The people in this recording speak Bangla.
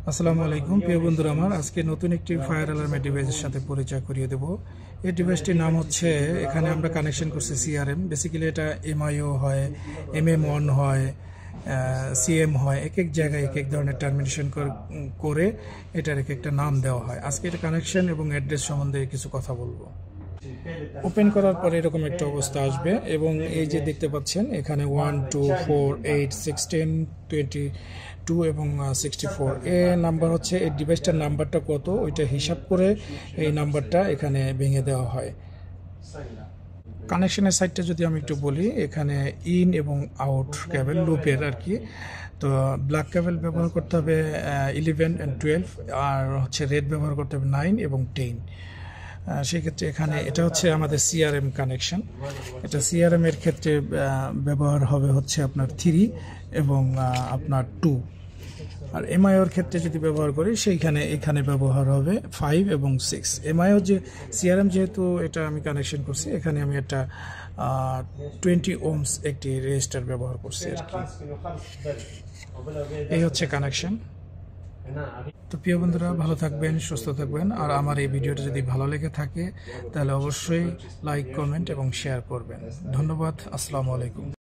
আসসালামু আলাইকুম প্রিয় বন্ধুরা আমার আজকে নতুন একটি ফায়ার অ্যালার্মের ডিভাইসের সাথে পরিচয় করিয়ে দেব। এই ডিভাইসটির নাম হচ্ছে, এখানে আমরা কানেকশন করছি সিআরএম। বেসিক্যালি এটা এমআইও হয়, MM1 হয়, সিএম হয়, এক এক জায়গায় এক এক ধরনের টার্মিনেশন করে এটার এক একটা নাম দেওয়া হয়। আজকে এটা কানেকশন এবং অ্যাড্রেস সম্বন্ধে কিছু কথা বলবো। ওপেন করার পরে এরকম একটা অবস্থা আসবে এবং এই যে দেখতে পাচ্ছেন এখানে 1 2 4 8 16 22 এবং 64 এ নাম্বার হচ্ছে। এই ডিভাইসটার নাম্বারটা কত ওইটা হিসাব করে এই নাম্বারটা এখানে ভেঙে দেওয়া হয়। কানেকশনের সাইডটা যদি আমি একটু বলি, এখানে ইন এবং আউট কেবল লুপের আর কি। তো ব্ল্যাক কেবল ব্যবহার করতে হবে 11 and 12, আর হচ্ছে রেড ব্যবহার করতে হবে 9 এবং 10। সেক্ষেত্রে এখানে এটা হচ্ছে আমাদের সিআরএম কানেকশন। এটা সিআরএম এর ক্ষেত্রে ব্যবহার হবে হচ্ছে আপনার 3 এবং আপনার 2। আর এমআইওর ক্ষেত্রে যদি ব্যবহার করি সেইখানে এখানে ব্যবহার হবে 5 এবং 6। এমআইও যে সিআরএম যেহেতু এটা আমি কানেকশন করছি, এখানে আমি একটা 20 ohms একটি রেজিস্টার ব্যবহার করছি আর কি। এই হচ্ছে কানেকশন। তো প্রিয় বন্ধুরা, ভালো থাকবেন, সুস্থ থাকবেন। আর আমার এই ভিডিওটা যদি ভালো লেগে থাকে তাহলে অবশ্যই লাইক, কমেন্ট এবং শেয়ার করবেন। ধন্যবাদ। আসসালামু আলাইকুম।